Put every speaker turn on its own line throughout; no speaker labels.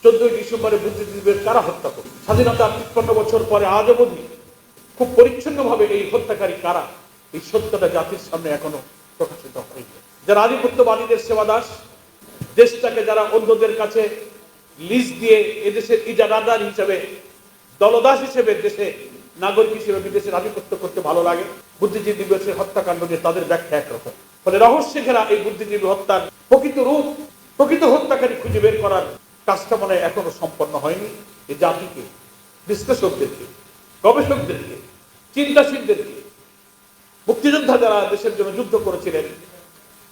14ই ডিসেম্বরে বুদ্ধিজীবীদের কারা হত্যা করল। স্বাধীনতার 53 বছর পরে আজ অবধি খুব পরিচ্ছন্নভাবে এই হত্যাকারী কারা, এই সত্যটা জাতির সামনে এখনো প্রকাশিত হয়নি। যারা আধিপত্যবাদীদের সেবাদাস, দেশটাকে যারা অন্যদের কাছে লিজ দিয়ে এদেশের ইজারাদার হিসেবে, দলদাস হিসেবে দেশে নাগরিক হিসেবে বিদেশের আধিপত্য করতে ভালো লাগে, বুদ্ধিজীবী দিবসের হত্যাকাণ্ড নিয়ে তাদের ব্যাখ্যা একরকম। ফলে রহস্যে ঘেরা এই বুদ্ধিজীবী হত্যার প্রকৃত রূপ, প্রকৃত হত্যাকারী খুঁজে বের করার কাজটা মনে এখনো সম্পন্ন হয়নি। এই জাতিকে, বিশ্লেষকদেরকে, গবেষকদেরকে, চিন্তাশীলদেরকে, মুক্তিযোদ্ধা যারা দেশের জন্য যুদ্ধ করেছিলেন,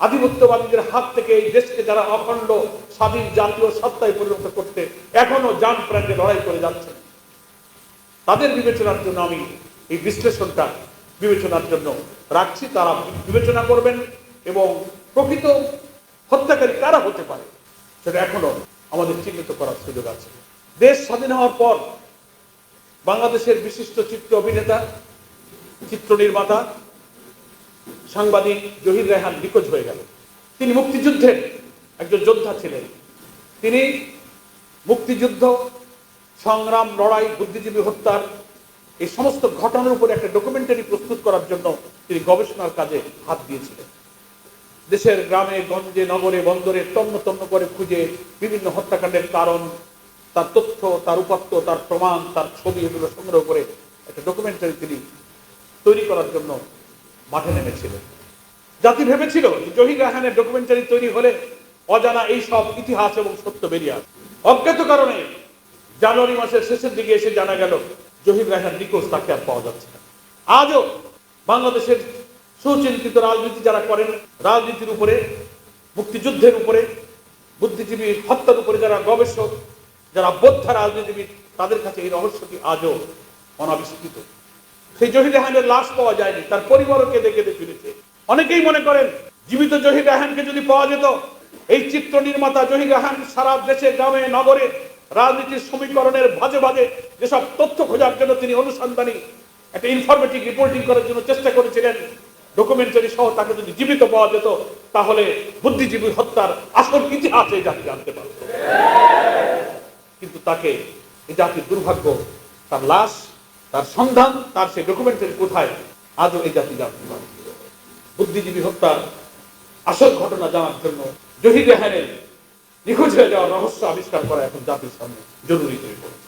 আধিপত্যবাদীদের হাত থেকে এই দেশকে যারা অখণ্ড স্বাধীন জাতীয় সত্তায় পরিণত করতে এখনো জান প্রাণে লড়াই করে যাচ্ছেন, তাদের বিবেচনার জন্য আমি এই বিশ্লেষণটা বিবেচনার জন্য রাখছি। তারা বিবেচনা করবেন এবং প্রকৃত হত্যাকারী কারা হতে পারে সেটা এখনো আমাদের চিহ্নিত করার সুযোগ আছে। দেশ স্বাধীন হওয়ার পর বাংলাদেশের বিশিষ্ট চিত্র অভিনেতা, চিত্র নির্মাতা, সাংবাদিক জহির রায়হান নিখোঁজ হয়ে গেল। তিনি মুক্তিযুদ্ধের একজন যোদ্ধা ছিলেন। তিনি মুক্তিযুদ্ধ, সংগ্রাম, লড়াই, বুদ্ধিজীবী হত্যার এই সমস্ত ঘটনার উপর একটা ডকুমেন্টারি প্রস্তুত করার জন্য তিনি গবেষণার কাজে হাত দিয়েছিলেন। দেশের গ্রামে গঞ্জে, নগরে, বন্দরে তন্ন তন্ন করে খুঁজে বিভিন্ন হত্যাকাণ্ডের কারণ, তার তথ্য, তার উপাত্ত, তার প্রমাণ, তার ছবি এগুলো সংগ্রহ করে একটা ডকুমেন্টারি তিনি তৈরি করার জন্য মাঠে নেমেছিলেন। জাতি ভেবেছিল যে জহির রায়হানের ডকুমেন্টারি তৈরি হলে অজানা এই সব ইতিহাস এবং সত্য বেরিয়ে আসে। অজ্ঞাত কারণে জানুয়ারি মাসের শেষের দিকে এসে জানা গেল জহির রায়হান নিখোঁজ, তাকে আর পাওয়া যাচ্ছে না। আজও বাংলাদেশের সুচিন্তিত রাজনীতি যারা করেন, রাজনীতির উপরে, মুক্তিযুদ্ধের উপরে, বুদ্ধিজীবী হত্যার উপরে যারা গবেষক, যারা বোদ্ধা রাজনীতিবিদ, তাদের কাছে এই রহস্যটি আজও অনাবিষ্কৃত। সেই জহির রায়হানের লাশ পাওয়া যায়নি, তার পরিবারও কেঁদে কেঁদে ফিরেছে। অনেকেই মনে করেন জীবিত জহির রায়হানকে যদি পাওয়া যেত, এই চিত্র নির্মাতা জহির রায়হান সারা দেশে গ্রামে নগরে রাজনীতির সমীকরণের ভাজে ভাজে যেসব তথ্য খোঁজার জন্য তিনি অনুসন্ধানী একটা ইনফরমেটিভ রিপোর্টিং করার জন্য চেষ্টা করেছিলেন, ডকুমেন্টারি সহ তাকে যদি জীবিত পাওয়া যেত, তাহলে বুদ্ধিজীবী হত্যার আসল ইতিহাস এই জাতি জানতে পারত। কিন্তু তাকে, এই জাতির দুর্ভাগ্য, তার লাশ, তার সন্ধান, তার সেই ডকুমেন্টারি কোথায়, আজও এই জাতি জানতে পারে। বুদ্ধিজীবী হত্যার আসল ঘটনা জানার জন্য জহির রায়হানের নিখোঁজ হয়ে যাওয়ার রহস্য আবিষ্কার করা এখন জাতির সামনে জরুরি হয়ে পড়েছে।